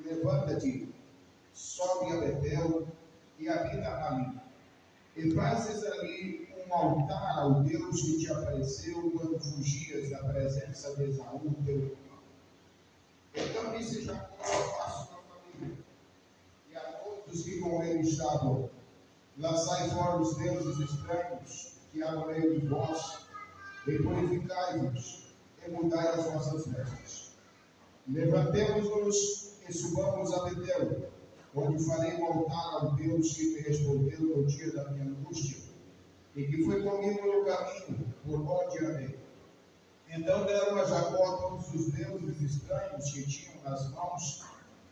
levanta-te, sobe a Betel e habita ali. E fazes ali um altar ao Deus que te apareceu quando fugias da presença de Esaú, teu irmão. Então disse Jacó à sua família e a todos que com ele estavam: lançai fora os deuses estranhos que há no meio de vós, e purificai-vos, e mudai as vossas vestes. Levantemo-nos e subamos a Betel, onde farei um altar ao Deus que me respondeu no dia da minha angústia, e que foi comigo no caminho por onde andei. Então deram a Jacó todos os deuses estranhos que tinham nas mãos,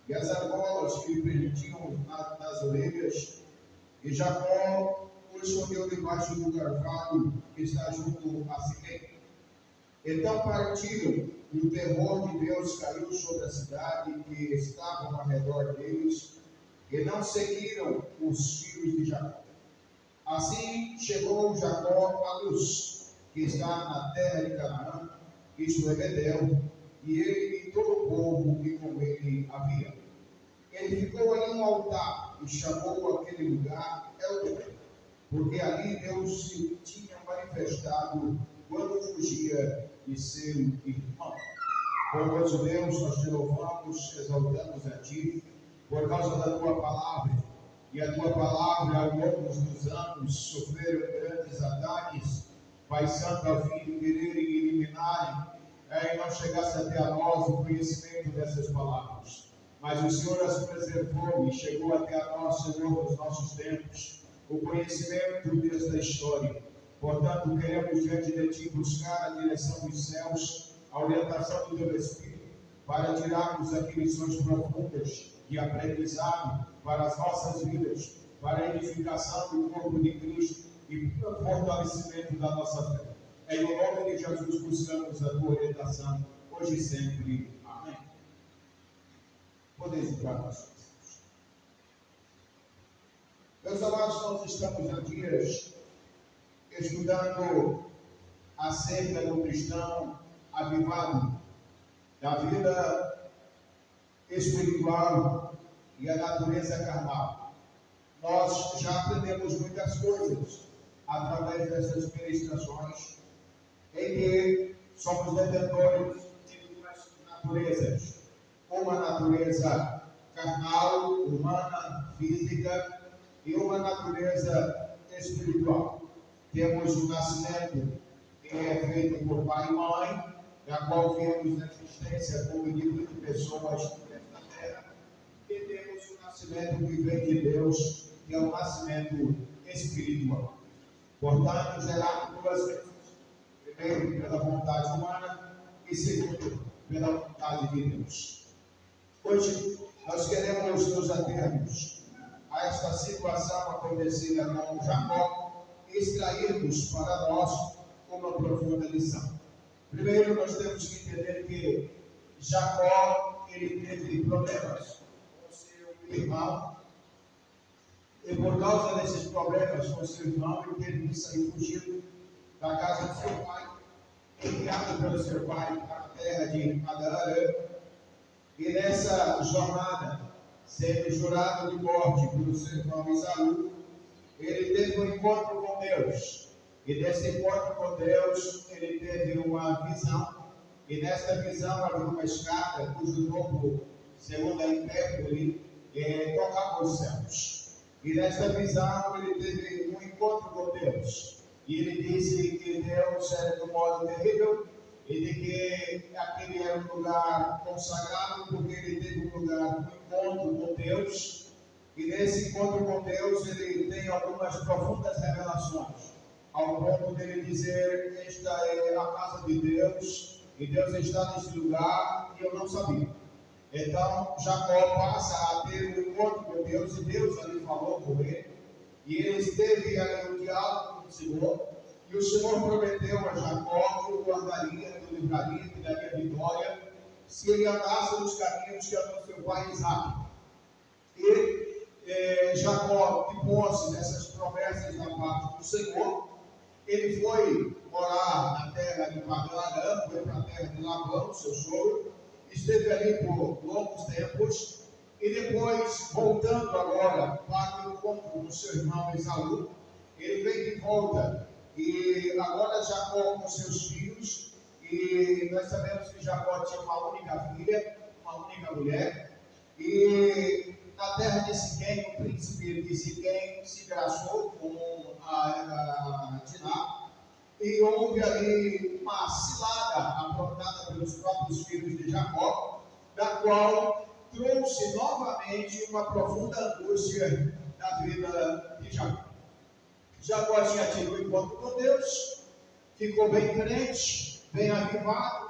e as argolas que lhe prendiam nas orelhas, e Jacó o escondeu debaixo do carvalho que está junto a Siquém. Então partiram, e o terror de Deus caiu sobre a cidade que estavam ao redor deles, e não seguiram os filhos de Jacó. Assim chegou Jacó à luz, que está na terra de Canaã, isto é Betel, e ele e todo o povo que com ele havia. Ele ficou ali um altar e chamou aquele lugar El-Betel, porque ali Deus se tinha manifestado quando fugia de seu irmão. Poderoso Deus, nós te louvamos, exaltamos a ti, por causa da tua palavra, e a tua palavra ao longo dos anos sofreram grandes ataques, Pai Santo, a fim de quererem eliminarem, e não chegasse até a nós o conhecimento dessas palavras. Mas o Senhor as preservou e chegou até a nós, Senhor, nos nossos tempos, o conhecimento do Deus da história. Portanto, queremos diante de ti buscar a direção dos céus, a orientação do teu Espírito, para tirarmos aqui lições profundas de aprendizado para as nossas vidas, para a edificação do corpo de Cristo e para o fortalecimento da nossa fé. Em nome de Jesus buscamos a tua orientação, hoje e sempre. Amém. Podeis entrar nas suas. Meus amados, nós estamos há dias estudando acerca do cristão avivado, da vida espiritual e a natureza carnal. Nós já aprendemos muitas coisas através dessas ministrações, em que somos detentores de duas naturezas: uma natureza carnal, humana, física, e uma natureza espiritual. Temos o nascimento que é feito por pai e mãe, da qual viemos na existência como indivíduo de pessoas nesta terra, e temos o nascimento que vem de Deus, que é o nascimento espiritual. Portanto, gerado duas vezes: primeiro, pela vontade humana, e segundo, pela vontade de Deus. Hoje, nós queremos nos atermos a esta situação acontecida com Jacó e extrairmos para nós uma profunda lição. Primeiro, nós temos que entender que Jacó, ele teve problemas com seu irmão, e por causa desses problemas com seu irmão, ele teve que sair fugindo da casa de seu pai, enviado pelo seu pai para a terra de Canaã. E nessa jornada, sendo jurado de morte pelo seu irmão Esaú, ele teve um encontro com Deus. E nesse encontro com Deus, ele teve uma visão. E nesta visão havia uma escada cujo topo, segundo a hipérbole, tocava os céus. E nesta visão ele teve um encontro com Deus. E ele disse que Deus era de um modo terrível, e de que aquele era um lugar consagrado, porque ele teve um lugar, um encontro com Deus. E nesse encontro com Deus ele tem algumas profundas revelações, ao ponto dele dizer: esta é a casa de Deus, e Deus está nesse lugar, e eu não sabia. Então Jacó passa a ter um encontro com Deus, e Deus ali falou com ele, e ele esteve ali no diálogo com o Senhor, e o Senhor prometeu a Jacó que o guardaria, que o livraria, que daria vitória, se ele andasse nos caminhos que andou seu pai Isaac. E Jacó, que posse dessas promessas da parte do Senhor, ele foi morar na terra de Canaã, foi para a terra de Labão, seu sogro, esteve ali por longos tempos, depois, voltando agora para o encontro do seu irmão Esaú, ele veio de volta. E agora Jacó com seus filhos, e nós sabemos que Jacó tinha uma única filha, uma única mulher, e na terra de Siquém, o príncipe de Siquém se graçou com a Diná, e houve ali uma cilada aprontada pelos próprios filhos de Jacó, da qual trouxe novamente uma profunda angústia na vida de Jacó. Jacó tinha tido um encontro com Deus, ficou bem crente, bem animado,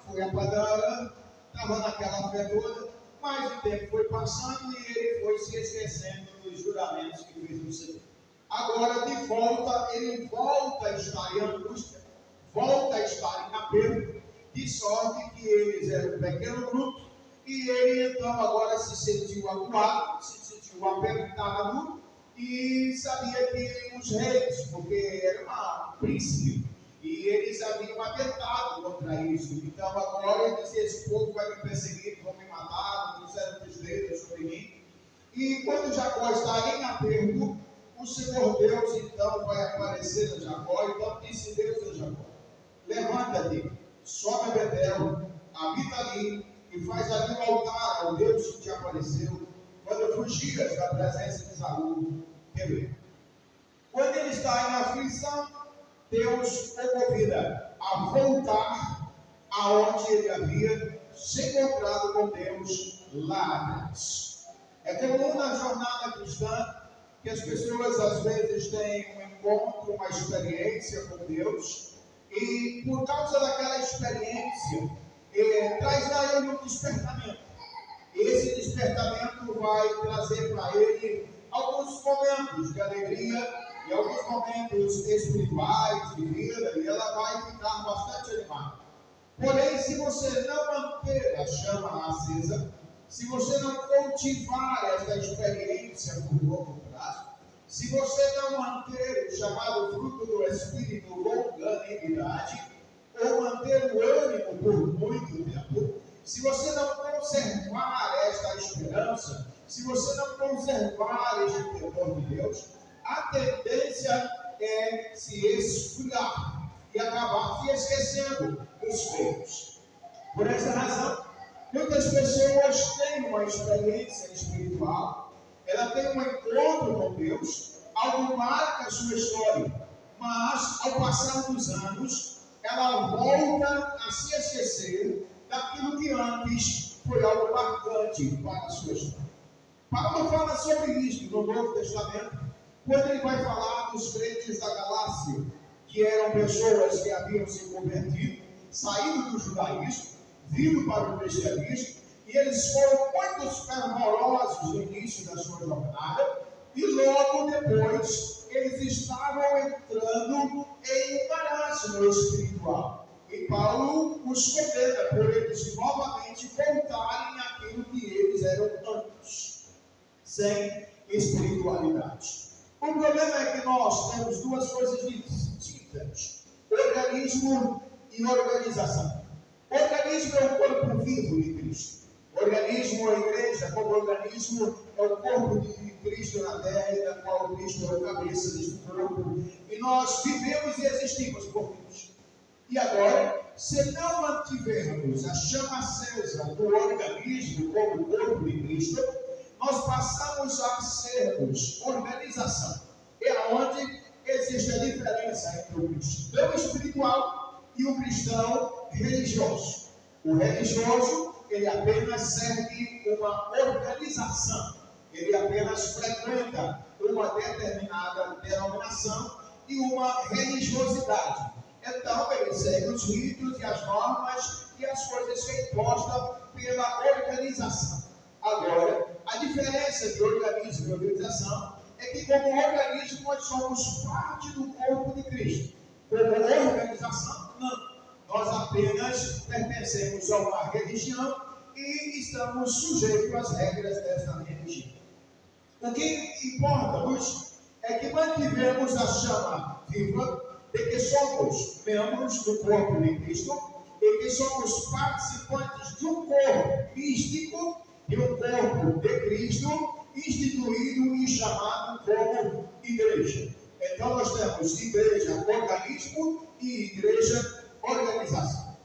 foi a Padã, estava naquela fé toda, mas o tempo foi passando e ele foi se esquecendo dos juramentos que fez no Senhor. Agora, de volta, ele volta a estar em angústia, volta a estar em aperto, de sorte que eles eram um pequeno grupo, e ele então agora se sentiu acuado, se sentiu apertado, e sabia que os reis, porque era um príncipe, e eles haviam atentado contra isso. Então agora ele dizia: esse povo vai me perseguir, vão me matar, puseram os dedos sobre mim. E quando Jacó está em aperto, o Senhor Deus então vai aparecer a Jacó. Então disse Deus a Jacó: levanta-te, sobe a Betel, habita ali, e faz ali um altar ao Deus que te apareceu, quando fugias da presença de Esaú, teu irmão. Quando ele está em aflição, Deus o convida a voltar aonde ele havia se encontrado com Deus lá atrás. É comum na jornada cristã que as pessoas às vezes têm um encontro, uma experiência com Deus, e por causa daquela experiência, traz a ele um despertamento. Esse despertamento vai trazer para ele alguns momentos de alegria e alguns momentos espirituais de vida, e ela vai ficar bastante animada. Porém, se você não manter a chama acesa, se você não cultivar essa experiência por longo prazo, se você não manter o chamado fruto do Espírito, longanimidade, ou manter o ânimo por muito tempo, se você não conservar esta esperança, se você não conservar este temor de Deus, a tendência é se esfriar e acabar se esquecendo dos feitos. Por essa razão, muitas pessoas têm uma experiência espiritual, ela tem um encontro com Deus, algo marca a sua história, mas ao passar dos anos, ela volta a se esquecer daquilo que antes foi algo marcante para a sua história. Paulo fala sobre isso no Novo Testamento, quando ele vai falar dos crentes da Galácia, que eram pessoas que haviam se convertido, saído do judaísmo, vindo para o cristianismo, e eles foram muito fervorosos no início da sua jornada, e logo depois eles estavam entrando em um marasmo espiritual. E Paulo os condena por eles novamente voltarem àquilo que eles eram antes, sem espiritualidade. O problema é que nós temos duas coisas distintas: organismo e organização. Organismo é o corpo vivo de Cristo. Organismo, a igreja, como organismo, é o corpo de Cristo na terra, e da qual Cristo é o cabeça deste corpo. E nós vivemos e existimos por Cristo. E agora, se não mantivermos a chama acesa do organismo como corpo de Cristo, nós passamos a sermos organização. É onde existe a diferença entre o cristão espiritual e o cristão religioso. O religioso, ele apenas segue uma organização, ele apenas frequenta uma determinada denominação e uma religiosidade. Então, ele segue os ritos e as normas e as coisas que é imposta pela organização. Agora, a diferença de organismo e organização é que, como organismo, nós somos parte do corpo de Cristo. Como organização, não. Nós apenas pertencemos a uma religião e estamos sujeitos às regras dessa religião. O que importa-nos é que mantivemos a chama viva de que somos membros do corpo de Cristo e que somos participantes de um corpo místico de um corpo de Cristo, instituído e chamado como igreja. Então nós temos igreja, organismo, e igreja, organização.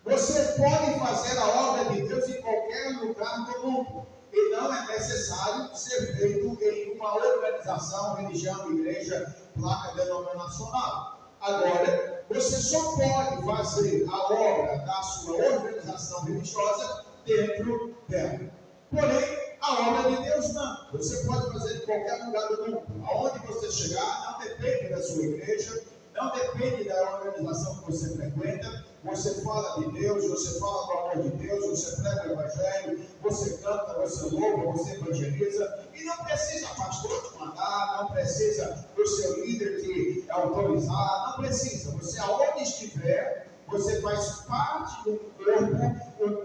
Você pode fazer a obra de Deus em qualquer lugar do mundo, e não é necessário ser feito em uma organização, religião, igreja, placa denominacional. Agora, você só pode fazer a obra da sua organização religiosa dentro dela. Porém, a obra de Deus não. Você pode fazer em qualquer lugar do mundo. Aonde você chegar, não depende da sua igreja, não depende da organização que você frequenta. Você fala de Deus, você fala do amor de Deus, você prega o evangelho, você canta, você louva, você evangeliza. E não precisa pastor te mandar, não precisa o seu líder te autorizar, não precisa. Você, aonde estiver, você faz parte do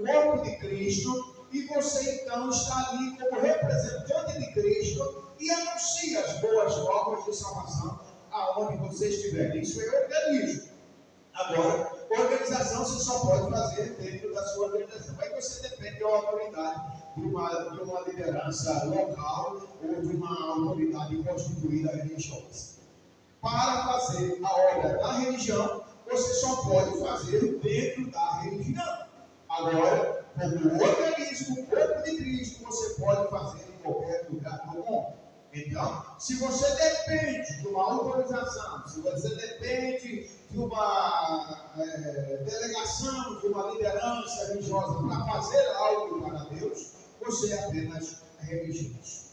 corpo de Cristo. E você então está ali como representante de Cristo e anuncia as boas novas de salvação aonde você estiver. Isso é organismo. Agora, organização você só pode fazer dentro da sua organização. Aí você depende da autoridade de uma liderança local ou de uma autoridade constituída religiosa. Para fazer a obra da religião, você só pode fazer dentro da religião. Agora, como organismo, o corpo de Cristo, você pode fazer em qualquer lugar do mundo. Então, se você depende de uma autorização, se você depende de uma delegação, de uma liderança religiosa para fazer algo para Deus, você é apenas religioso.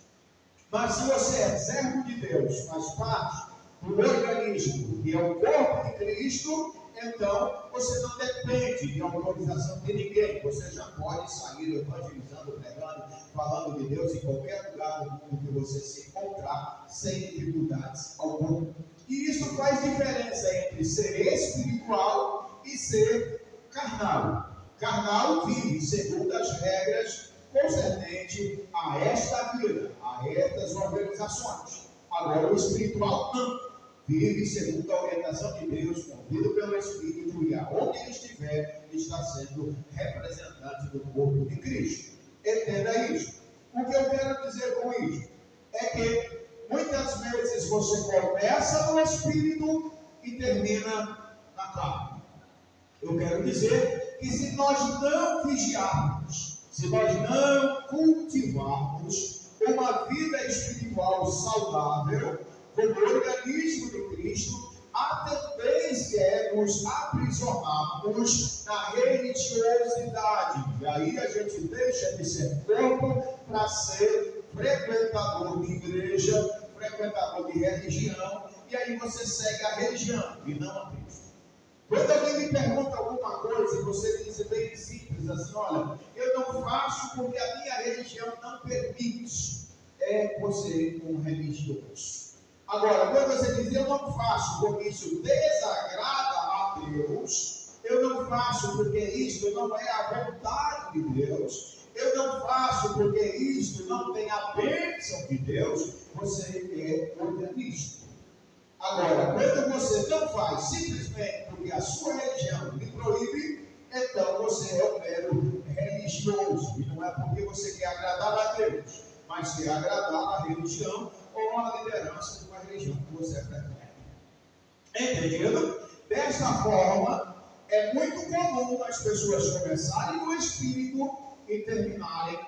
Mas se você é servo de Deus, faz parte do organismo que é o corpo de Cristo, então você não depende de autorização de ninguém. Você já pode sair evangelizando, pregando, falando de Deus em qualquer lugar do mundo que você se encontrar, sem dificuldades alguma. E isso faz diferença entre ser espiritual e ser carnal. Carnal vive segundo as regras concernentes a esta vida, a estas organizações. Agora o espiritual não. Vive segundo a orientação de Deus, movido pelo Espírito, e aonde ele estiver, está sendo representante do corpo de Cristo. Entenda isso. O que eu quero dizer com isso é que muitas vezes você começa no Espírito e termina na carne. Eu quero dizer que se nós não vigiarmos, se nós não cultivarmos uma vida espiritual saudável, como organismo de Cristo, a tendência é nos aprisionarmos na religiosidade. E aí a gente deixa de ser corpo para ser frequentador de igreja, frequentador de religião, e aí você segue a religião e não a Cristo. Quando alguém me pergunta alguma coisa, você diz bem simples assim: olha, eu não faço porque a minha religião não permite. É você um religioso. Agora, quando você diz eu não faço porque isso desagrada a Deus, eu não faço porque isso não é a vontade de Deus, eu não faço porque isso não tem a bênção de Deus, você é organista. Agora, quando você não faz simplesmente porque a sua religião lhe proíbe, então você é um mero religioso. E não é porque você quer agradar a Deus, mas quer agradar a religião ou a liderança de uma religião que você frequenta. Entendido? Desta forma, é muito comum as pessoas começarem no Espírito e terminarem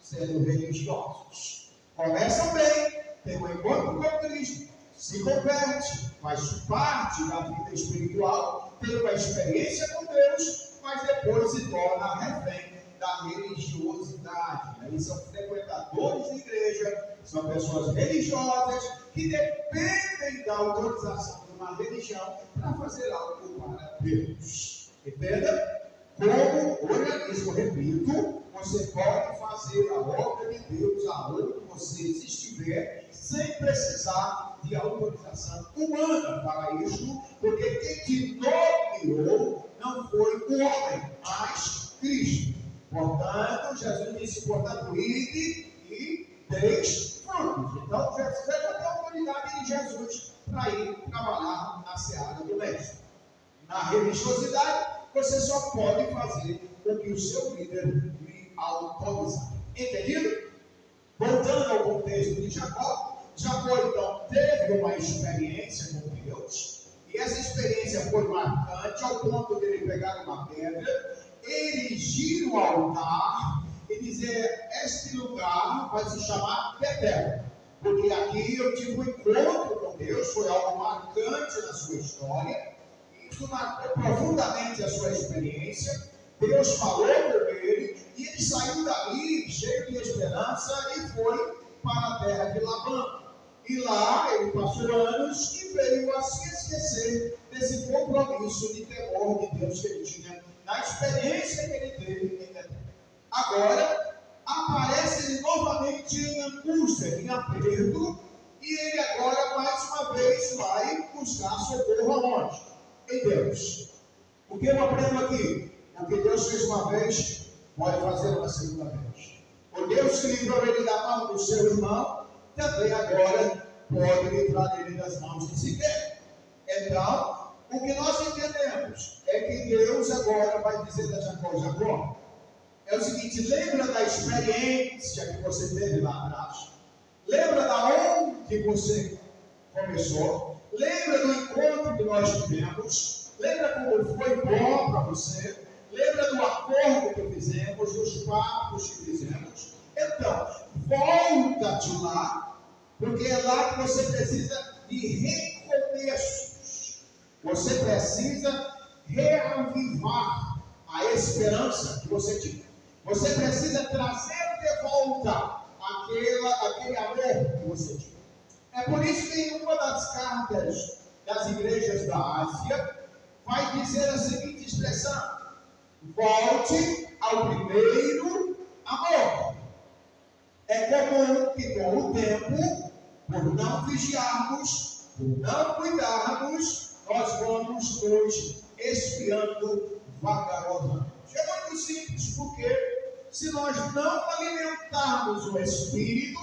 sendo religiosos. Começam bem, tem um encontro com Cristo, se converte, faz parte da vida espiritual, tem uma experiência com Deus, mas depois se torna refém da religiosidade. Eles são frequentadores de igreja, são pessoas religiosas que dependem da autorização de uma religião para fazer algo para Deus. Entenda? Como organismo, repito, você pode fazer a obra de Deus aonde você estiver, sem precisar de autorização humana para isso, porque quem te nomeou não foi o homem, mas Cristo. Portanto, Jesus disse: portanto, ide e deis frutos. Então, você já tem a autoridade de Jesus para ir trabalhar na seara do mestre. Na religiosidade, você só pode fazer o que o seu líder lhe autorizar. Entendido? Voltando ao contexto de Jacó, Jacó então teve uma experiência com Deus, e essa experiência foi marcante ao ponto de ele pegar uma pedra, erigir um altar e dizer: este lugar vai se chamar Betel, porque aqui eu tive um encontro com Deus, foi algo marcante na sua história, isso marcou profundamente a sua experiência. Deus falou com ele e ele saiu dali cheio de esperança e foi para a terra de Labã. E lá ele passou anos e veio a se esquecer desse compromisso de temor de Deus que ele tinha, na experiência que ele teve em Betel. Agora aparece ele novamente em angústia, em aperto, e ele agora mais uma vez vai buscar socorro aonde? Em Deus. O que eu aprendo aqui? O que Deus fez uma vez, pode fazer uma segunda vez. O Deus que livrou ele da mão do seu irmão, também agora pode livrar ele das mãos de Siquém. Então, o que nós entendemos é que Deus agora vai dizer a Jacó: Jacó, é o seguinte, lembra da experiência que você teve lá atrás? Lembra da onde você começou? Lembra do encontro que nós tivemos? Lembra como foi bom para você? Lembra do acordo que fizemos, dos papos que fizemos? Então, volta-te lá, porque é lá que você precisa de recomeços. Você precisa reavivar a esperança que você tinha. Você precisa trazer de volta aquele amor que você tinha. É por isso que em uma das cartas das igrejas da Ásia, vai dizer a seguinte expressão: volte ao primeiro amor. É comum que com o tempo, por não vigiarmos, por não cuidarmos, nós vamos nos esfriando vagarosamente. É muito simples, porque se nós não alimentarmos o espírito,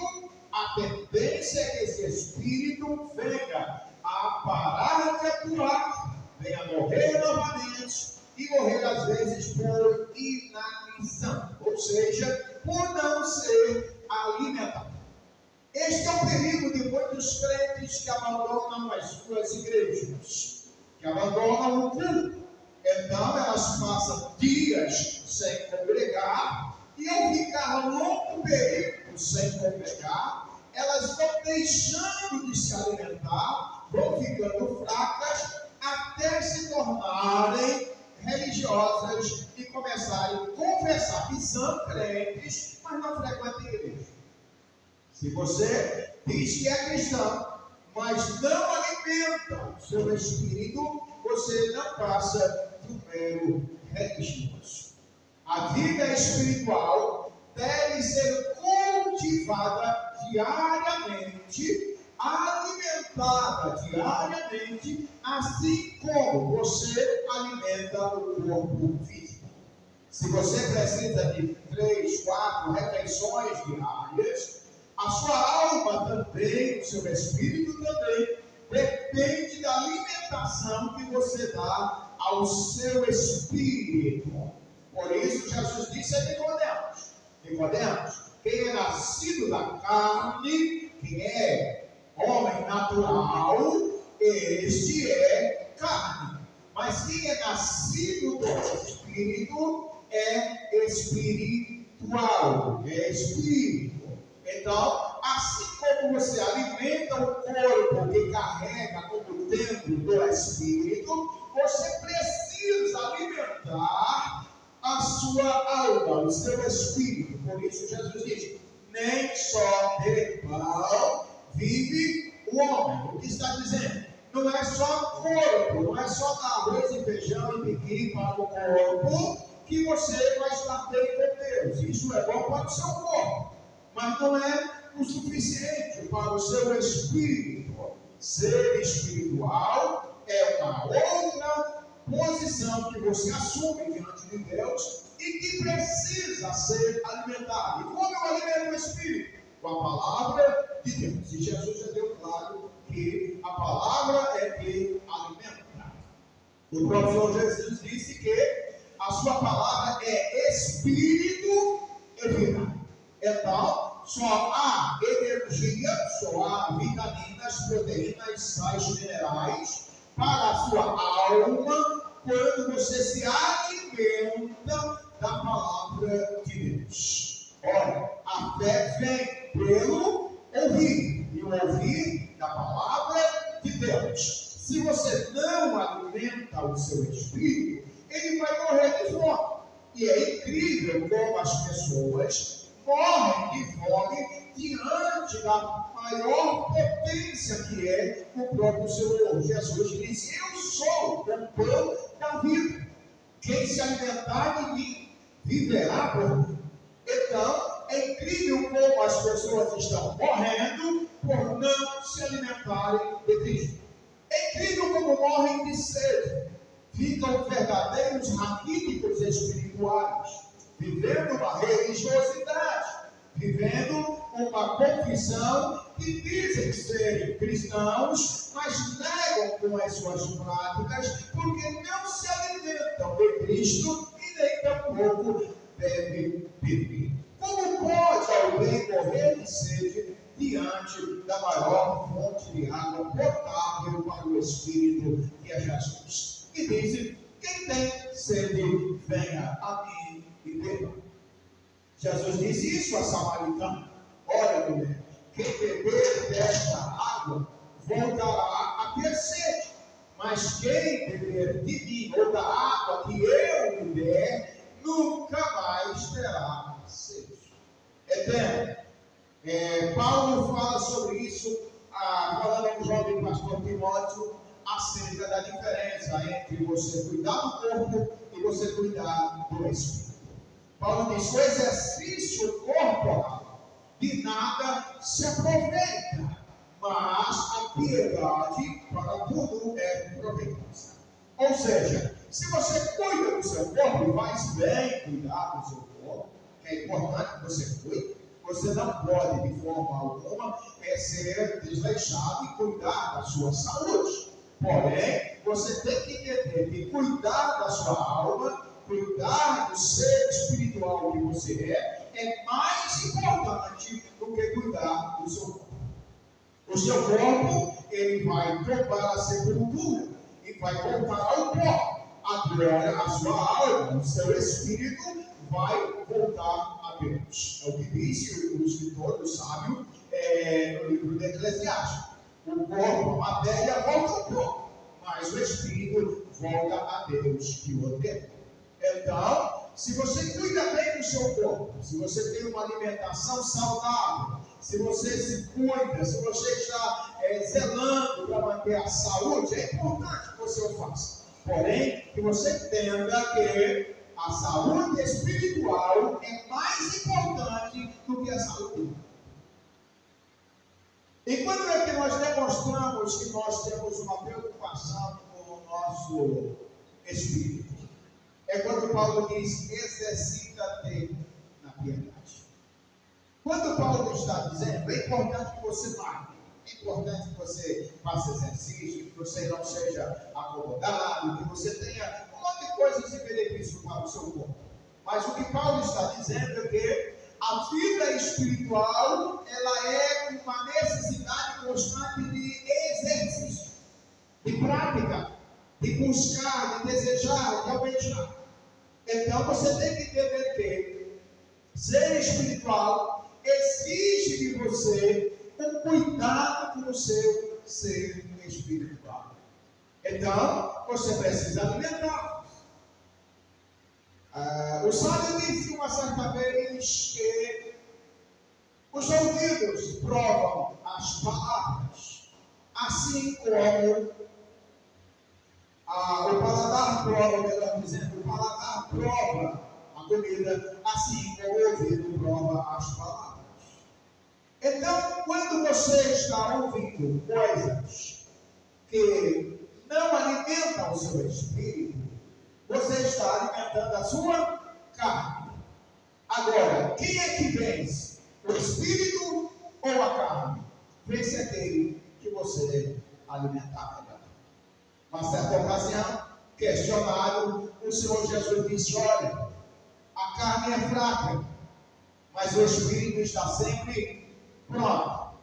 a tendência é que esse espírito venha a parar de atuar, venha a morrer novamente, e morrer às vezes por inanição, ou seja, por não ser alimentado. Este é o perigo de muitos crentes que abandonam as suas igrejas, que abandonam o culto. Então elas passam dias sem congregar, e ao ficar longo período sem congregar, elas vão deixando de se alimentar, vão ficando fracas, até se tornarem religiosas e começarem a confessar que são crentes, mas não frequentam a igreja. Se você diz que é cristão, mas não alimenta o seu espírito, você não passa do mero religioso. A vida espiritual deve ser cultivada diariamente, alimentada diariamente, assim como você alimenta o corpo físico. Se você precisa de 3, 4 refeições diárias, a sua alma também, o seu espírito também, depende da alimentação que você dá ao seu espírito. Por isso Jesus disse a Nicodemos: Nicodemos, quem é nascido da carne, quem é homem natural, este é carne. Mas quem é nascido do Espírito é espiritual, é espírito. Então, assim como você alimenta o corpo que carrega como templo do Espírito, você precisa alimentar a sua alma, o seu espírito. Por isso Jesus diz: nem só de pão vive o homem. O que está dizendo? Não é só corpo, não é só dar arroz e feijão e piqui para o corpo que você vai estar bem com Deus. Isso é bom para o seu corpo, mas não é o suficiente para o seu espírito. Ser espiritual é uma outra posição que você assume diante de Deus e que precisa ser alimentado. E como eu alimento o espírito? Com a palavra de Deus. E Jesus já deu claro que a palavra é que alimenta. O próprio Senhor Jesus disse que a sua palavra é espírito e vida. Então, só há energia, só há vitaminas, proteínas, sais minerais para a sua alma quando você se alimenta da palavra de Deus. Olha, a fé vem pelo ouvir, e o ouvir da palavra de Deus. Se você não alimenta o seu espírito, ele vai morrer de fome. E é incrível como as pessoas morrem de fome diante da maior potência que é o próprio Senhor. Jesus disse: eu sou o pão da vida. Quem se alimentar de mim viverá por mim. Então, é incrível como as pessoas estão morrendo por não se alimentarem de Cristo. É incrível como morrem de sede. Ficam verdadeiros raquíticos espirituais, vivendo uma religiosidade, vivendo uma confissão que dizem serem cristãos, mas negam com as suas práticas, porque não se alimentam de Cristo e nem tampouco devem beber. Como pode alguém morrer de sede diante da maior fonte de água potável para o Espírito, que é Jesus? E dizem: quem tem sede, venha a mim e beba. Jesus disse isso a samaritana: olha, mulher, quem beber desta água voltará a ter sede, mas quem beber de mim ou da água que eu lhe der, nunca mais terá sede eterna. Paulo fala sobre isso, falando ao jovem pastor Timóteo, acerca da diferença entre você cuidar do corpo e você cuidar do espírito. Paulo diz: o exercício corporal de nada se aproveita, mas a piedade para tudo é proveitosa. Ou seja, se você cuida do seu corpo e faz bem cuidar do seu corpo, que é importante que você cuide, você não pode de forma alguma ser desleixado e cuidar da sua saúde. Porém, você tem que entender que cuidar da sua alma, cuidar do ser espiritual que você é mais importante do que cuidar do seu corpo. O seu corpo, ele vai tomar a sepultura e vai voltar ao pó. Agora, a sua alma, o seu espírito, vai voltar a Deus. É o que diz o escritor, o sábio, no livro de Eclesiastes. O corpo, a matéria, volta ao pó, mas o espírito volta a Deus que o ordenou. Então, se você cuida bem do seu corpo, se você tem uma alimentação saudável, se você se cuida, se você está zelando para manter a saúde, é importante que você o faça. Porém, que você entenda que a saúde espiritual é mais importante do que a saúde. E quando é que nós demonstramos que nós temos uma preocupação com o nosso espírito? É quando Paulo diz: exercita-te na piedade. Quando Paulo está dizendo, é importante que você marque, é importante que você faça exercício, que você não seja acomodado, que você tenha um monte de coisas de benefício para o seu corpo. Mas o que Paulo está dizendo é que a vida espiritual, ela é uma necessidade constante de exercício, de prática, de buscar, de desejar, de almejar. Então você tem que entender que ser espiritual exige de você um cuidado com o seu ser espiritual. Então você precisa alimentar. O sábio disse uma certa vez que os ouvidos provam as palavras, assim como o paladar prova, melhor dizendo, o paladar prova a comida, assim como o ouvido prova as palavras. Então, quando você está ouvindo coisas que não alimentam o seu espírito, você está alimentando a sua carne. Agora, quem é que vence? O espírito ou a carne? Vence aquele que você alimentar melhor. Uma certa ocasião, questionado, o Senhor Jesus disse: olha, a carne é fraca, mas o espírito está sempre pronto.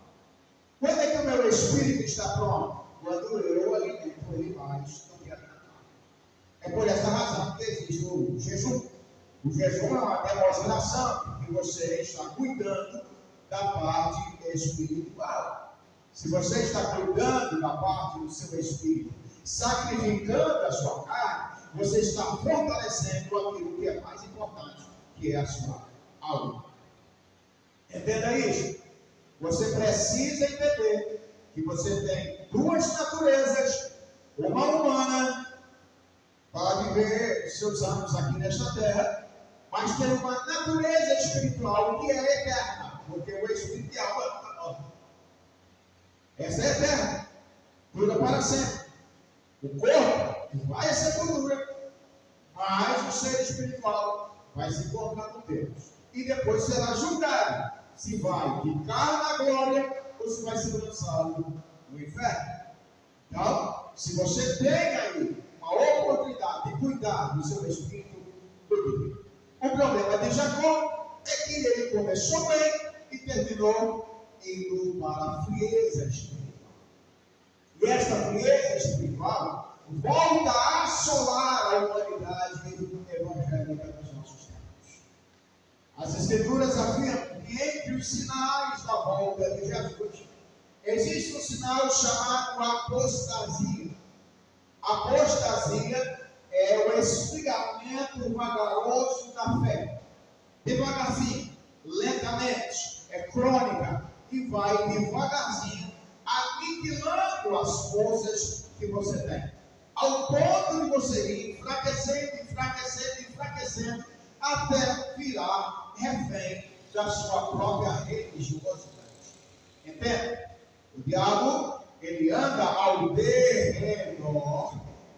Quando é que o meu espírito está pronto? Quando eu alimento ele mais do que a minha carne. É por essa razão que existe o jejum. O jejum é uma demonstração que você está cuidando da parte espiritual. Se você está cuidando da parte do seu espírito, sacrificando a sua carne, você está fortalecendo aquilo que é mais importante, que é a sua alma. Entenda isso. Você precisa entender que você tem duas naturezas, uma humana, para viver seus anos aqui nesta terra, mas tem uma natureza espiritual que é eterna, porque o espírito e a alma não morrem. Essa é eterna, dura para sempre. O corpo vai à sepultura, mas o ser espiritual vai se encontrar com Deus. E depois será julgado se vai ficar na glória ou se vai ser lançado no inferno. Então, se você tem aí uma oportunidade de cuidar do seu espírito, cuide. O problema de Jacó é que ele começou bem e terminou indo para a frieza espiritual. E esta frieza espiritual volta a assolar a humanidade evangélica dos nossos tempos. As Escrituras afirmam que entre os sinais da volta de Jesus existe um sinal chamado apostasia. Apostasia é o esfriamento vagaroso da fé. Devagarzinho, lentamente, é crônica e vai devagarzinho aniquilando as forças que você tem. Ao ponto de você ir enfraquecendo, enfraquecendo, enfraquecendo, até virar refém da sua própria religiosidade. Entende? O diabo, ele anda ao derredor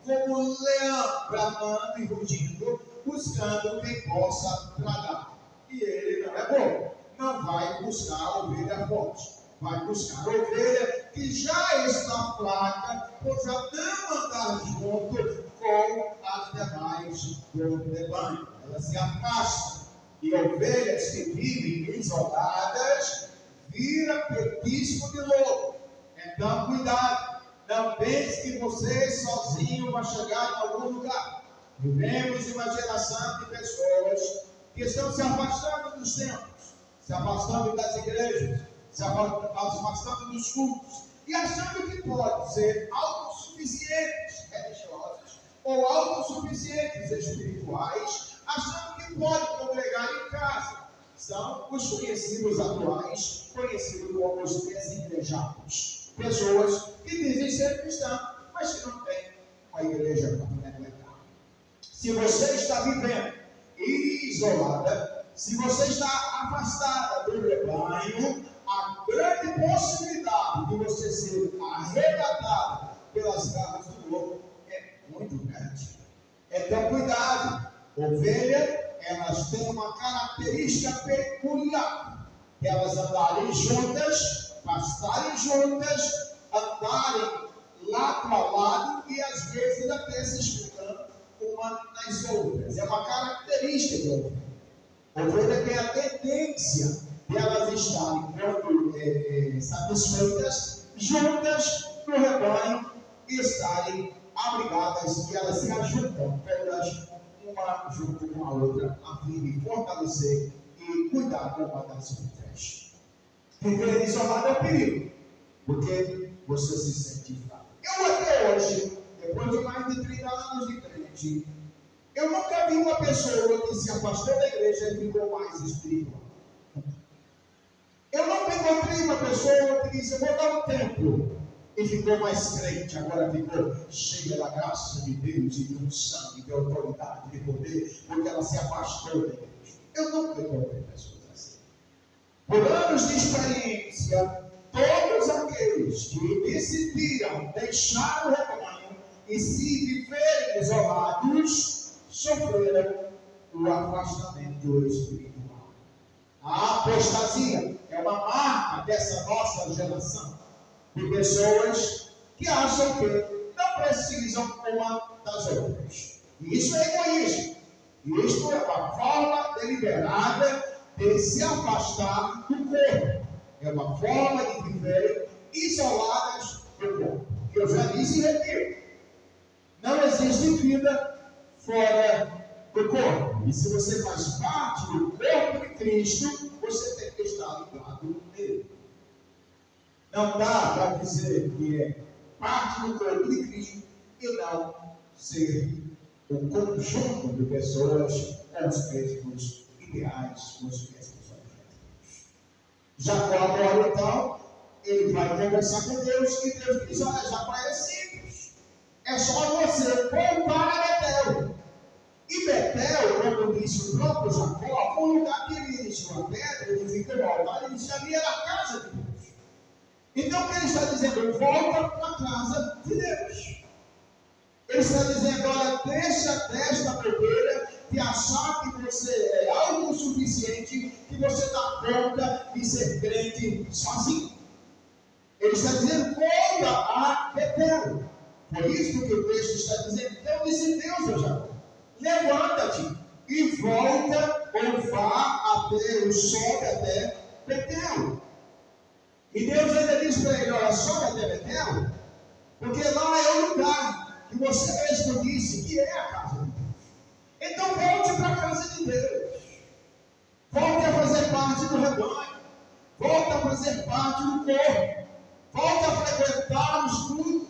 como um leão bramando e rugindo, buscando quem possa tragar. E ele não é bom. Não vai buscar a ovelha forte. Vai buscar a ovelha que já está fraca, por já não andar junto com as demais do rebanho. Ela se afasta. E ovelhas que vivem isoladas vira petisco de lobo. Então, cuidado. Não pense que você sozinho vai chegar em algum lugar. Vivemos em uma geração de pessoas que estão se afastando dos templos, se afastando das igrejas, se afastando dos cultos e achando que pode ser autossuficientes religiosos ou autossuficientes espirituais, achando que pode congregar em casa. São os conhecidos atuais, conhecidos como os desigrejados. Pessoas que dizem ser cristãos, mas que não têm uma igreja para frequentar. Se você está vivendo isolada, se você está afastada do rebanho, a grande possibilidade de você ser arrebatada pelas garras do lobo é muito grande. Então, cuidado. Ovelha, elas têm uma característica peculiar. Elas andarem juntas, pastarem juntas, andarem lado a lado e às vezes até se explicando uma nas outras. É uma característica da ovelha. A ovelha tem a tendência de elas estarem, quando satisfeitas, juntas no rebanho e estarem abrigadas e elas se ajuntam pelas uma junto com a outra, a fim de fortalecer e cuidar uma das outras. Viver isolado é um perigo, porque você se sente fraco. Eu até hoje, depois de mais de 30 anos de crente, eu nunca vi uma pessoa que se afastou da igreja e ficou mais espiritual. Eu nunca encontrei uma pessoa que disse, eu vou dar um tempo, e ficou mais crente, agora ficou cheia da graça de Deus e de unção, de autoridade, de poder, porque ela se afastou da igreja. Eu nunca encontrei pessoas assim. Por anos de experiência, todos aqueles que decidiram deixar o rebanho e se viverem isolados, sofreram o afastamento espiritual. A apostasia é uma marca dessa nossa geração, de pessoas que acham que não precisam uma das outras. E isso é egoísmo. E isto é uma forma deliberada de se afastar do corpo. É uma forma de viver isoladas do corpo. Eu já disse e repito: não existe vida fora do corpo. E se você faz parte do corpo de Cristo, você tem que estar ligado nele. Não dá para dizer que é parte do corpo de Cristo e não ser o conjunto de pessoas com os mesmos ideais, com os mesmos objetivos. Jacó agora, então, ele vai conversar com Deus e Deus diz: olha, Jacó, é simples. É só você voltar a Betel. E Betel, como disse o próprio Jacó, foi um lugar que ele iniciou a pedra, ele fica no altar, ele disse: ali era a casa de Deus. Então, o que ele está dizendo? Volta para a casa de Deus. Ele está dizendo: olha, deixa desta bobeira de achar que você é autossuficiente, que você dá conta de ser crente sozinho. Ele está dizendo: volta a Betel. Por isso que o texto está dizendo: então disse Deus a Jacó: levanta-te e volta ou vá até, ou sobe até Betel. E Deus ainda diz para ele: olha, sobe até Betel, porque lá é o lugar que você mesmo disse que é a casa de Deus. Então volte para a casa de Deus. Volte a fazer parte do rebanho. Volte a fazer parte do corpo. Volte a frequentar os cultos.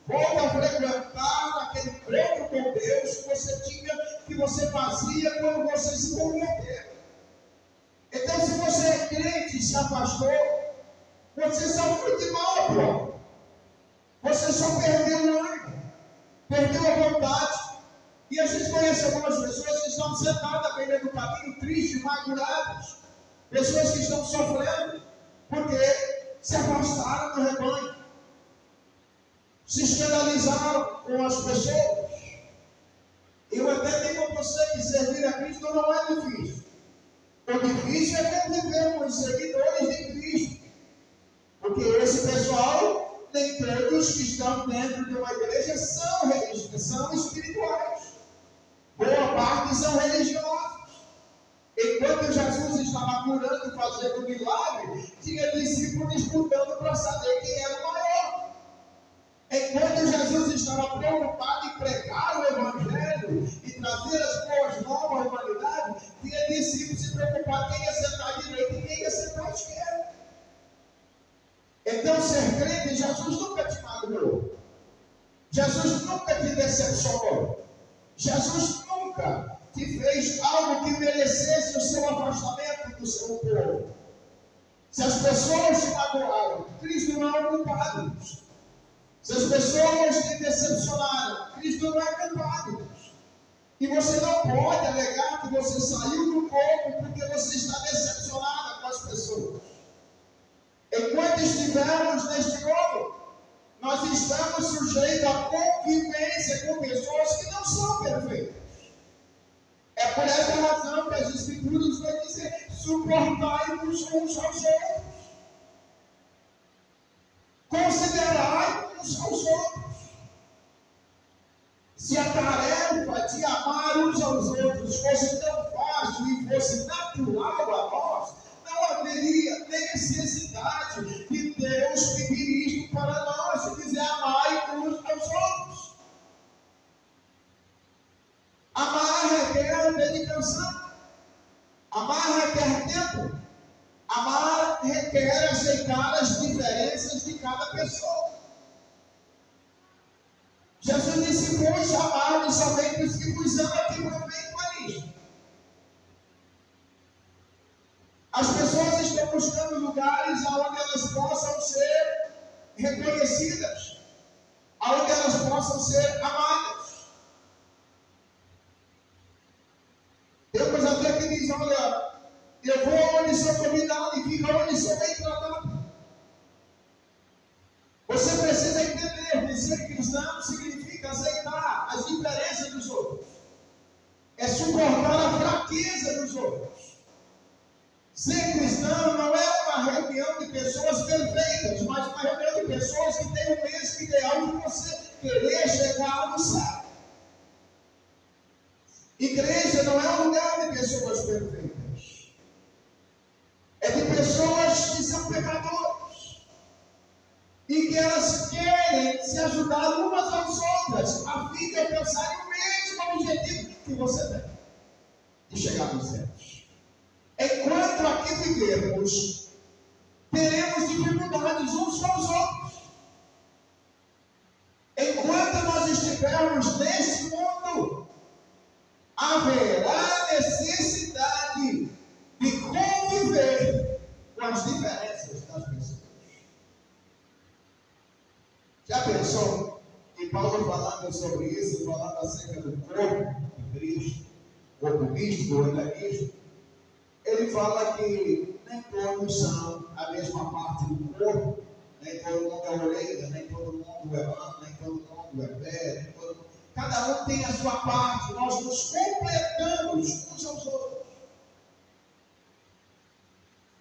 Volte a frequentar aquele encontro com Deus que você tinha, que você fazia quando você se converteu. Então, se você é crente e se afastou, você só foi de mal a prova. Você só perdeu o ânimo, perdeu a vontade. E a gente conhece algumas pessoas que estão sentadas à beira do caminho, tristes, amarguradas. Pessoas que estão sofrendo porque se afastaram do rebanho, se escandalizaram com as pessoas. Eu até digo a você que servir a Cristo não é difícil. O difícil é conviver com os seguidores de Cristo. Porque esse pessoal, nem todos que estão dentro de uma igreja são espirituais. Boa parte são religiosos. Enquanto Jesus estava curando e fazendo milagre, tinha discípulos disputando para saber quem era o maior. Enquanto Jesus estava preocupado em pregar o Evangelho e trazer as boas novas à humanidade, tinha discípulos se preocupados quem ia sentar à direita e quem ia sentar à esquerda. Então, ser crente, Jesus nunca te magoou. Jesus nunca te decepcionou. Jesus nunca te fez algo que merecesse o seu afastamento do seu povo. Se as pessoas te magoaram, Cristo não é culpado. Se as pessoas te decepcionaram, Cristo não é culpado. E você não pode alegar que você saiu do corpo porque você está decepcionada com as pessoas. Enquanto estivermos neste mundo, nós estamos sujeitos à convivência com pessoas que não são perfeitas. É por essa razão que as Escrituras vão dizer: suportai-vos uns aos outros. Considerai-vos aos outros. Se a tarefa de amar uns aos outros fosse tão fácil e fosse natural a nós, não haveria necessidade de Deus pedir isto para nós e dizer: amai uns aos outros. Amar requer dedicação. Amar requer tempo. Amar requer aceitar as diferenças de cada pessoa. Jesus disse: pois amar somente os que vos amam, que proveitam a isto. As pessoas estão buscando lugares onde elas possam ser reconhecidas, onde elas possam ser amadas. Tem coisa até que diz: olha, eu vou onde sou convidado e fico onde sou bem tratado. Você precisa entender que ser cristão significa aceitar as diferenças dos outros, é suportar a fraqueza dos outros. Ser cristão não é uma reunião de pessoas perfeitas, mas uma reunião de pessoas que têm o mesmo ideal de você, querer chegar no céu. Igreja não é um lugar de pessoas perfeitas. tem pessoas que são pecadores e que elas querem se ajudar umas às outras, a fim de alcançarem o mesmo objetivo que você tem, de chegar nos céus. Enquanto aqui vivermos, teremos dificuldades uns com os outros. Enquanto nós estivermos neste mundo, haverá necessidade de conviver com as diferenças das pessoas. Já pensou em Paulo falando sobre isso, falando acerca do corpo de Cristo, corpo místico, o organismo? Ele fala que nem todos são a mesma parte do corpo, nem todo mundo é orelha, nem todo mundo é mão, nem todo mundo é pé, nem todo mundo... Cada um tem a sua parte, nós nos completamos uns aos outros.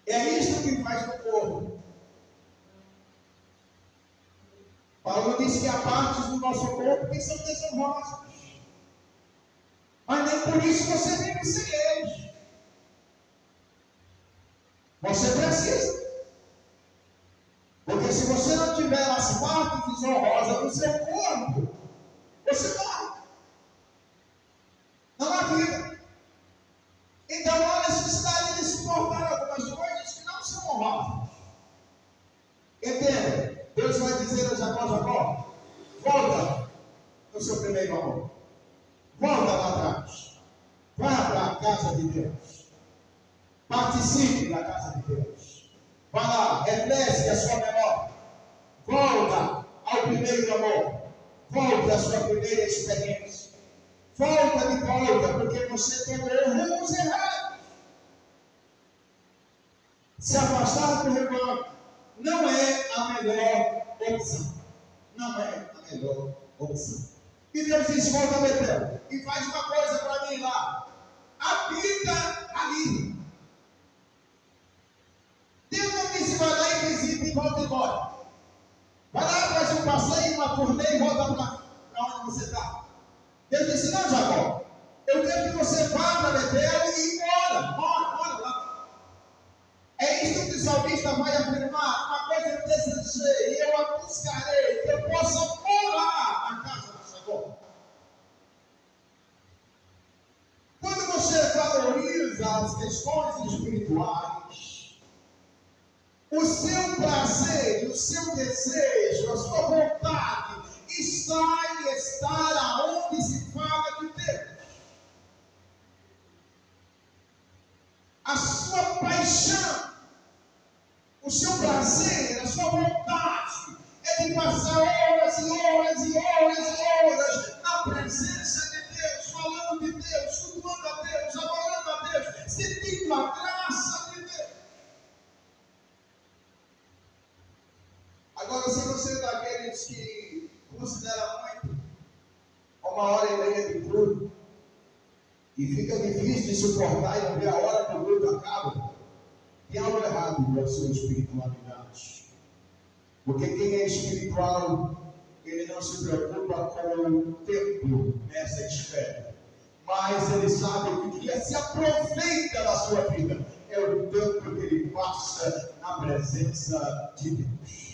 É isso que faz o corpo. Paulo disse que há partes do nosso corpo que são desonrosas, mas nem por isso você vive sem eles. Você precisa. Porque se você não tiver as partes desonrosas do seu corpo, você morre. Não há vida. Então há necessidade de suportar algumas coisas que não são honrosas. Entenda? Deus vai dizer a Jacó, volta no seu primeiro amor. Volta lá atrás. Vá para a casa de Deus. Participe da casa de Deus. Vá lá, refresque a sua memória. Volta ao primeiro amor. Volta à sua primeira experiência. Volta de volta, porque você tomou rumos errados. Se afastar do rebanho não é a melhor opção. Não é a melhor opção. E Deus disse: volta a Betel e faz uma coisa para mim lá. Habita ali. Deus não disse: vai lá e visita e volta embora. Vai lá, faz um passeio, uma turnê e volta para onde você está. Deus disse: não, Jacó, eu quero que você vá para Betel e mora lá. É isso que o salmista vai afirmar. Uma coisa eu desejei, eu a buscarei, que eu possa morar na casa do Senhor. Quando você valoriza as questões espirituais, o seu prazer, o seu desejo, a sua vontade está em estar aonde se fala de Deus. A sua paixão, o seu prazer, a sua vontade é de passar horas e horas e horas e horas na presença de Deus, falando de Deus, cultuando a Deus, adorando a Deus, sentindo a graça de Deus. Agora, se você é daqueles que considera muito uma hora e meia de culto e fica difícil de suportar e não ver a hora que o culto acaba, tem algo errado com a sua espiritualidade. Porque quem é espiritual, ele não se preocupa com o tempo nessa esfera, mas ele sabe que ele se aproveita da sua vida é o tempo que ele passa na presença de Deus.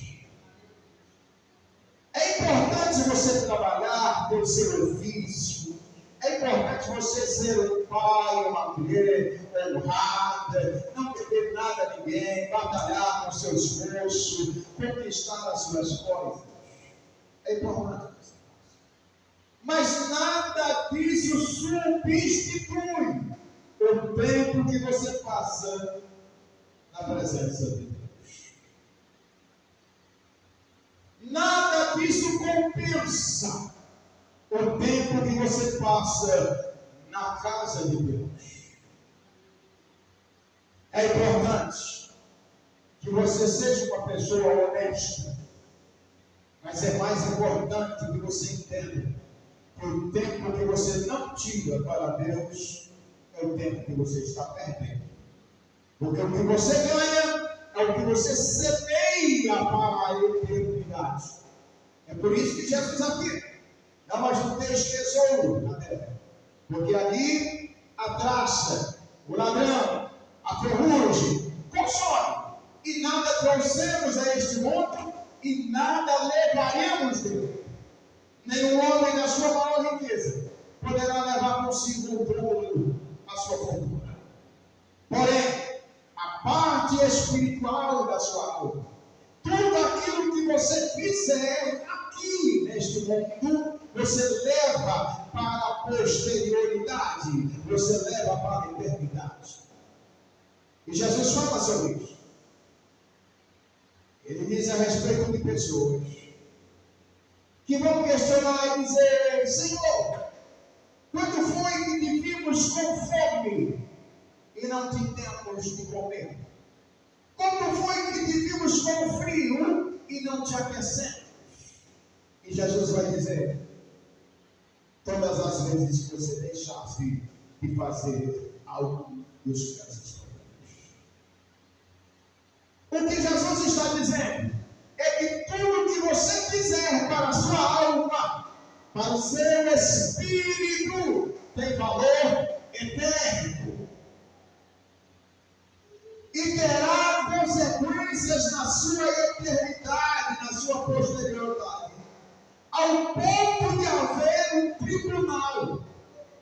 É importante você trabalhar pelo seu ofício. É importante você ser um pai, uma mulher honrada, não perder nada a ninguém, batalhar com o seu esforço, conquistar as suas coisas. É importante que você faça. Mas nada disso substitui o tempo que você passa na presença de Deus. Nada disso compensa o tempo que você passa na casa de Deus. É importante que você seja uma pessoa honesta, mas é mais importante que você entenda que o tempo que você não tira para Deus é o tempo que você está perdendo. Porque o que você ganha é o que você semeia para a eternidade. É por isso que Jesus afirma: não ajunteis tesouro na terra, porque ali a traça, o ladrão, a ferrugem consome, e nada trouxemos a este mundo, e nada levaremos dele. Nenhum homem na sua maior riqueza poderá levar consigo o túmulo, a sua fortuna. Porém, a parte espiritual da sua alma, tudo aquilo que você fizer aqui neste mundo, você leva para a posterioridade, você leva para a eternidade. E Jesus fala sobre isso. Ele diz a respeito de pessoas que vão questionar e dizer: Senhor, quando foi que te vimos com fome e não tivemos de comer? Quando foi que te vimos com frio e não te aquecemos? E Jesus vai dizer: todas as vezes que você deixasse de fazer algo dos que fazes. O que Jesus está dizendo é que tudo que você fizer para a sua alma, para o seu espírito, tem valor eterno. E terá consequências na sua eternidade, na sua posterioridade. Ao ponto de haver um tribunal,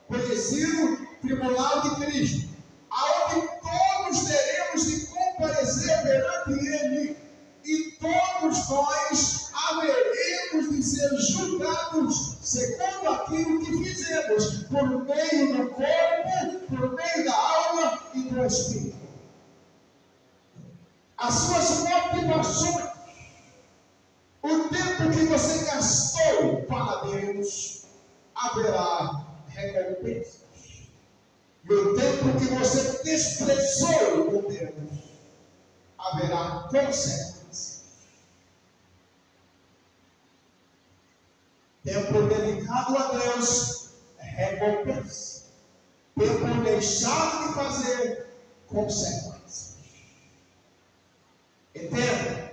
conhecido Tribunal de Cristo, aonde todos teremos de comparecer perante Ele, e todos nós haveremos de ser julgados segundo aquilo que fizemos, por meio do corpo, por meio da alma e do espírito. As suas motivações, o tempo que você gastou para Deus, haverá recompensa. E o tempo que você desprezou com Deus, haverá consequências. Tempo dedicado a Deus, recompensa. Tempo deixado de fazer, consequências. Entenda,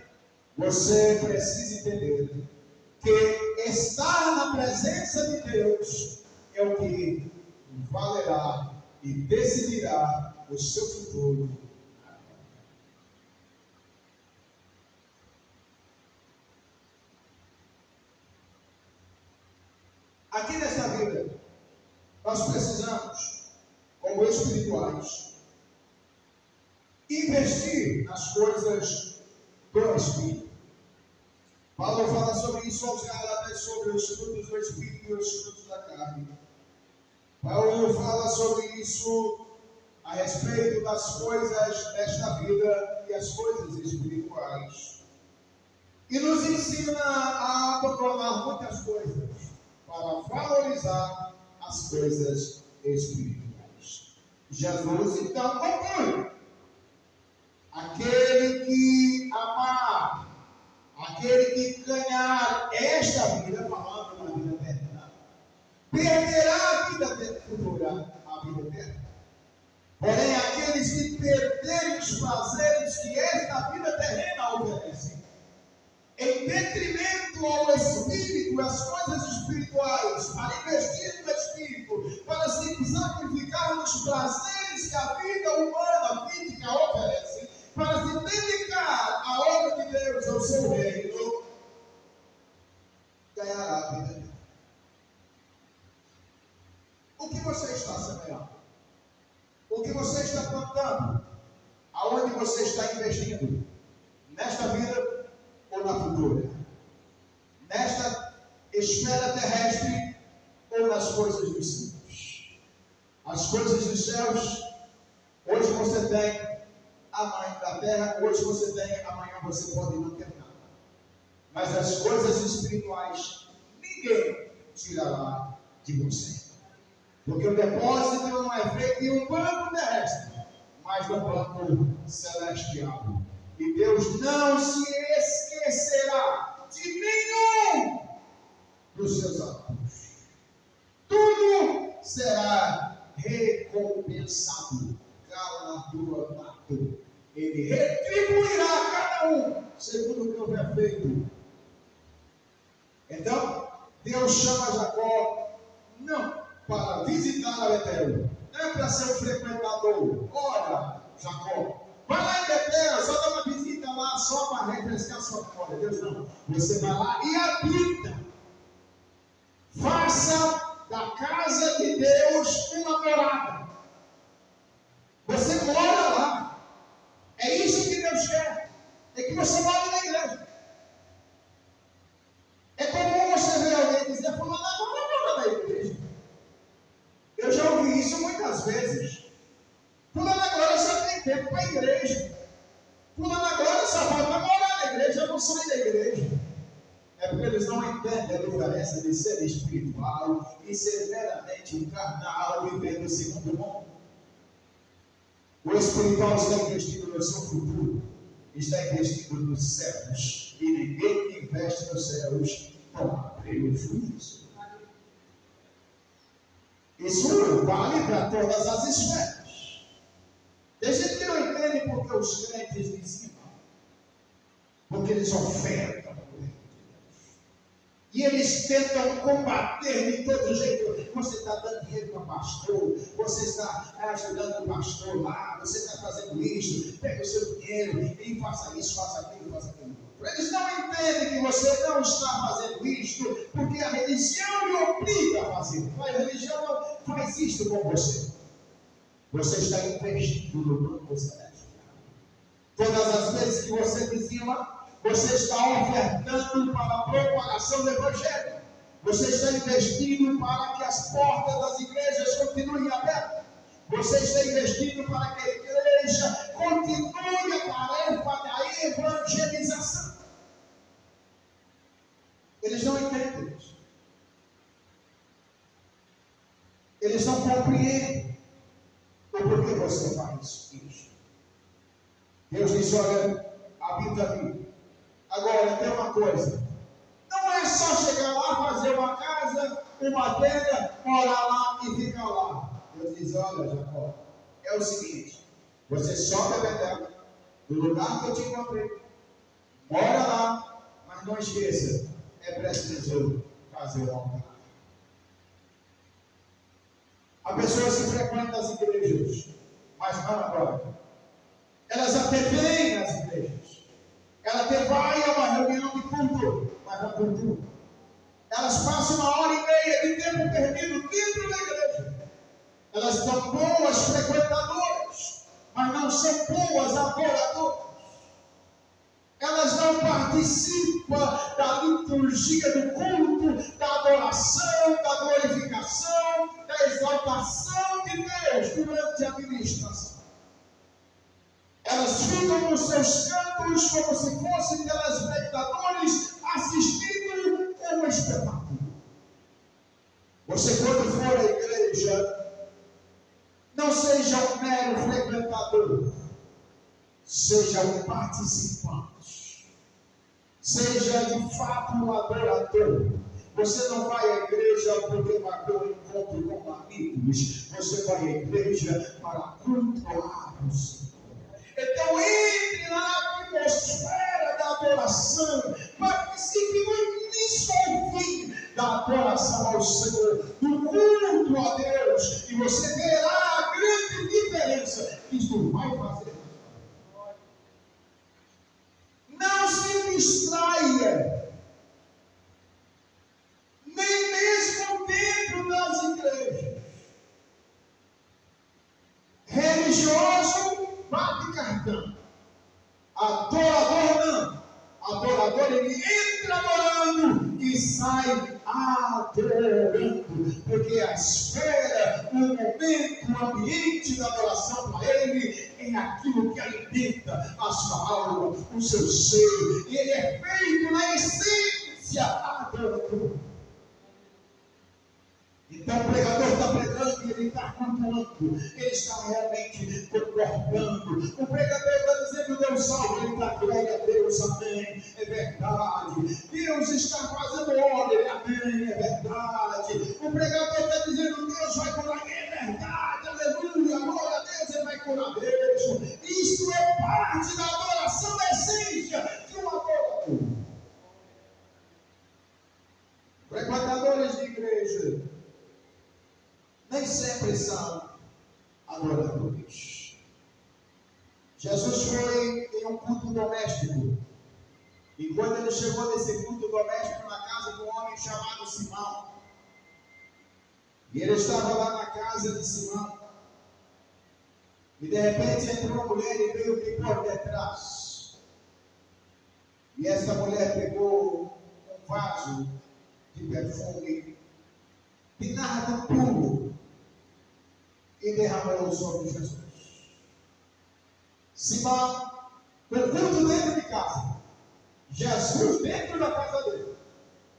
você precisa entender que estar na presença de Deus é o que valerá e decidirá o seu futuro. Aqui nesta vida, nós precisamos, como espirituais, investir nas coisas do Espírito. Paulo fala sobre isso aos Gálatas, sobre os frutos do Espírito e os frutos da carne. Paulo fala sobre isso a respeito das coisas desta vida e as coisas espirituais. E nos ensina a abandonar muitas coisas para valorizar as coisas espirituais. Jesus então conclui: aquele que amar, aquele que ganhar esta vida, falando na vida eterna, perderá a vida futura, a vida eterna. Porém, aqueles que perderem os prazeres que esta vida terrena oferece, em detrimento ao Espírito, às coisas espirituais, para investir no Espírito, para se sacrificar nos prazeres que a vida humana, física, oferece, para se dedicar à obra de Deus, ao seu reino, ganhará a vida eterna. O que você está semeando? O que você está plantando? Aonde você está investindo? Nesta vida ou na futura? Nesta esfera terrestre ou nas coisas dos céus? As coisas dos céus, hoje você tem, amanhã da terra, hoje você tem, amanhã você pode não ter nada. Mas as coisas espirituais, ninguém tirará de você. Porque o depósito não é feito em um banco terrestre, mas no banco celestial. E Deus não se esquecerá de nenhum dos seus atos. Tudo será recompensado, galardoado. Ele retribuirá a cada um segundo o que houver feito. Então, Deus chama Jacó não para visitar a Betel, não é para ser um frequentador. Ora, Jacó, Vai lá em Betel, só dá uma visita lá, só para refrescar sua memória. Deus não. Você vai lá e habita. Faça da casa de Deus uma morada. Você mora lá. É isso que Deus quer. É que você mora na igreja. É comum você ver alguém dizer, fulano agora mora na igreja. Eu já ouvi isso muitas vezes. Fulano agora só tem tempo para a igreja. Fulano agora só falta morar na igreja, eu não saio da igreja. É porque eles não entendem a diferença de ser espiritual e ser meramente carnal, vivendo segundo o mundo. O espiritual está investido no seu futuro, está investido nos céus, e ninguém que investe nos céus toma prejuízo. Isso vale para todas as esferas. Tem gente que não entende porque os crentes dizimam, porque eles ofertam. E eles tentam combater de todo jeito. Você está dando dinheiro para o pastor, você está ajudando o pastor lá, você está fazendo isso, pega o seu dinheiro e faça isso, faça aquilo, faça aquilo. Eles não entendem que você não está fazendo isto porque a religião lhe obriga a fazer. A religião não faz isto com você. Você está investindo no banco celestial. Todas as vezes que você dizima, você está ofertando para a propagação do Evangelho. Você está investindo para que as portas das igrejas continuem abertas. Você está investindo para que a igreja continue a tarefa da evangelização. Eles não entendem isso. Eles não compreendem o porquê você faz isso. Deus diz, olha, habita aqui. Agora, tem uma coisa. Não é só chegar lá, fazer uma casa, uma tenda, morar lá e ficar lá. Deus diz, olha, Jacó, é o seguinte. Você sobe a Betel, do lugar que eu te encontrei. Mora lá, mas não esqueça, é preciso fazer um altar. Há pessoas que frequentam as igrejas, mas não agora. Elas até vêm nas igrejas. Ela até vai a uma reunião de culto, mas não cultua. Elas passam 1h30 de tempo perdido dentro da igreja. Elas são boas frequentadoras, mas não são boas adoradoras. Elas não participam da liturgia do culto, da adoração, da glorificação, da exaltação de Deus durante a ministração. Elas ficam nos seus cantos como se fossem telespectadores assistindo a um espetáculo. Você, quando for à igreja, não seja um mero frequentador, seja um participante, seja de fato um adorador. Você não vai à igreja porque marcou um encontro com amigos, você vai à igreja para cultuar o Senhor. Então entre na atmosfera da adoração, participe do início ao fim da adoração ao Senhor, do culto a Deus, e você verá a grande diferença que isso vai fazer. Não se distraia, nem mesmo dentro das igrejas. Religioso bate cartão. Adorador não. Adorador, ele entra adorando e sai adorando. Porque a esfera, o momento, o ambiente da adoração para ele é aquilo que alimenta a sua alma, o seu ser. E ele é feito na essência adorador. Então o pregador está pregando e ele está cultuando, ele está realmente concordando. O pregador está dizendo Deus salve, ele está glória a Deus, amém, é verdade. Deus está fazendo obra, ele, amém, é verdade. O pregador está dizendo Deus vai curar, é verdade, aleluia, glória a Deus, ele vai curar mesmo. Isto é parte da adoração, da essência de um adorador. Frequentadores de igreja nem sempre são adoradores. Jesus foi em um culto doméstico. E quando ele chegou nesse culto doméstico, na casa de um homem chamado Simão, e ele estava lá na casa de Simão, e de repente entrou uma mulher e veio por detrás. E essa mulher pegou um vaso de perfume, pinado puro, e derramou sobre Jesus. Simão, com tudo dentro de casa, Jesus dentro da casa dele,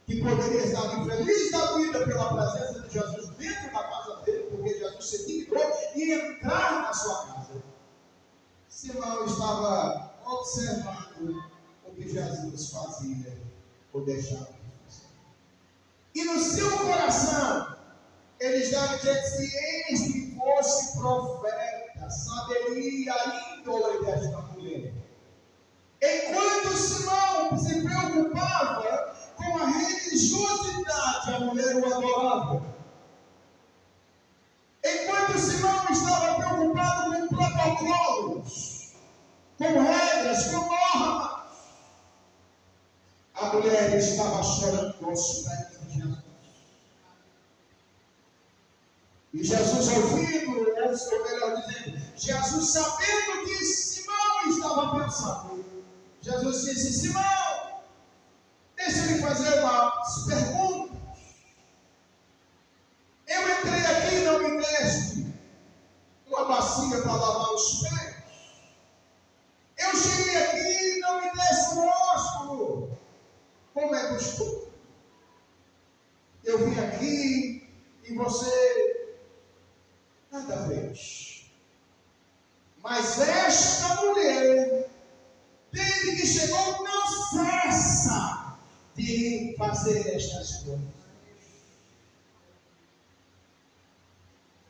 que poderia estar infeliz da vida pela presença de Jesus dentro da casa dele, porque Jesus se dignou e entrar na sua casa. Simão estava observando o que Jesus fazia ou deixava de fazer. E no seu coração, ele estava dizendo: se este fosse profeta, saberia a índole desta mulher. Enquanto Simão se preocupava com a religiosidade, a mulher o adorava. Enquanto Simão estava preocupado com protocolos, com regras, com normas, a mulher estava chorando aos pés de Jesus. E Jesus ouvindo, ou melhor dizendo, Jesus sabendo o que Simão estava pensando, Jesus disse: Simão, deixa-me fazer umas perguntas. Eu entrei aqui e não me deste uma bacia para lavar os pés. Eu cheguei aqui e não me deste um ósculo, como é costume. Eu vim aqui e você nada fez. Mas esta mulher, desde que chegou, não cessa de fazer estas coisas.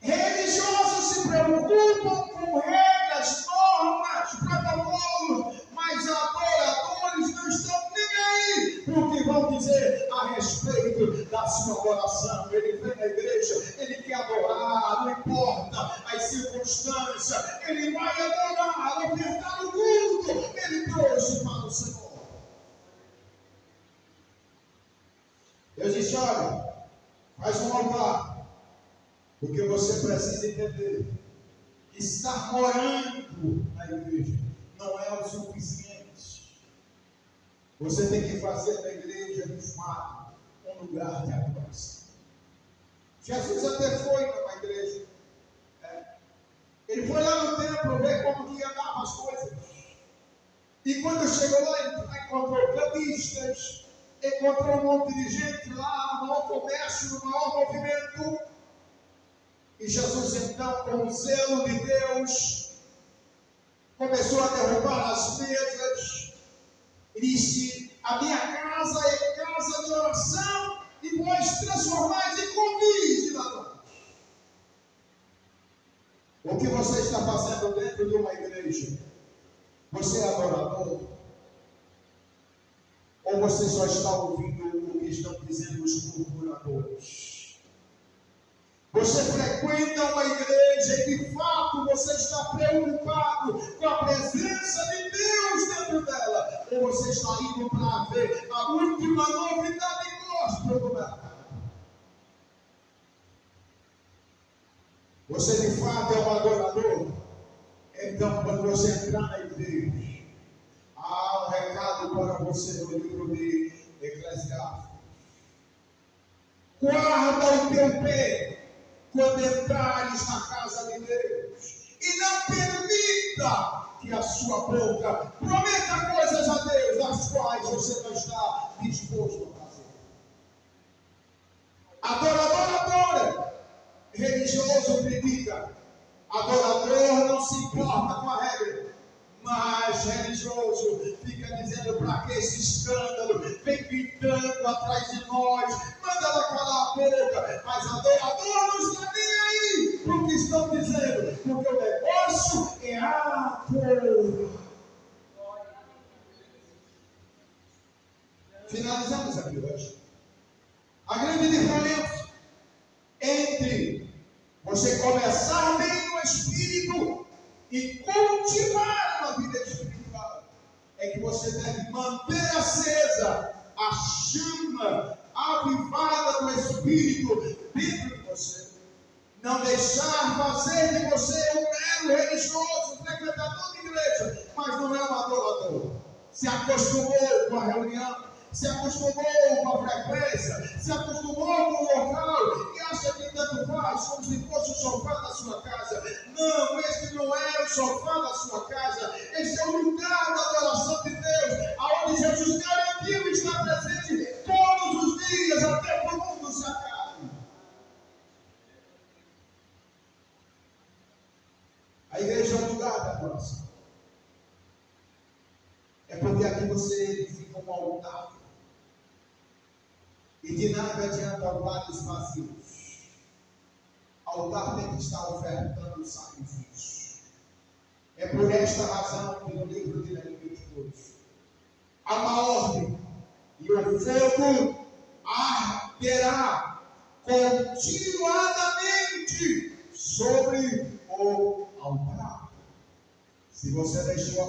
Religiosos se preocupam com regras, normas, protocolos, mas adoradores não estão nem aí para o que vão dizer a respeito da sua adoração. Ele vem na igreja, ele quer adorar, não importa as circunstâncias, ele vai adorar, ofertar o culto, ele trouxe para o Senhor. Deus disse: olha, faz um altar. Porque você precisa entender que estar morando na igreja não é o suficiente. Você tem que fazer da igreja, de fato, um lugar de adoração. Jesus até foi numa igreja. Ele foi lá no templo ver como que andavam as coisas. E quando chegou lá, encontrou cambistas, encontrou um monte de gente lá, no maior comércio, no maior movimento. E Jesus, então, com o zelo de Deus, começou a derrubar as mesas e disse: a minha casa é casa de oração, e vós transformais em convite de ladrões. O que você está fazendo dentro de uma igreja? Você é adorador? Ou você só está ouvindo o que estão dizendo os murmuradores? Você frequenta uma igreja e de fato você está preocupado com a presença de Deus dentro dela? Ou você está indo para ver a última novidade gospel do mercado? Você de fato é um adorador? Então, quando você entrar na igreja, há um recado para você no livro de Eclesiastes. Guarda o teu pé quando entrares na casa de Deus, e não permita que a sua boca prometa coisas a Deus, as quais você não está disposto a fazer. Adorador adora, religioso critica, adorador não se importa com a regra, mas religioso fica dizendo: para que esse escândalo, vem gritando atrás de nós, manda ela calar a boca. Mas adorador não está nem aí para o que estão dizendo, porque o negócio é adorar. Finalizamos aqui hoje. A grande diferença entre você começar bem no espírito e cultivar você deve manter acesa a chama avivada do Espírito dentro de você. Não deixar fazer de você um mero religioso, um frequentador de igreja, mas não é um adorador. Se acostumou com a reunião, se acostumou com a frequência, se acostumou com o local e acha que tanto faz, como se fosse o sofá da sua casa. Não, este não é o sofá da sua casa, este é o lugar da adoração de Deus, aonde Jesus garantiu estar presente todos os dias, até que o mundo se acabe. A igreja é o lugar da adoração. É porque aqui você edifica um altar. E de nada adianta altares vazios. Altar tem que estar ofertando sacrifício. É por esta razão que no livro de Levíticos há uma ordem, e o fogo arderá continuadamente sobre o altar. Se você deixou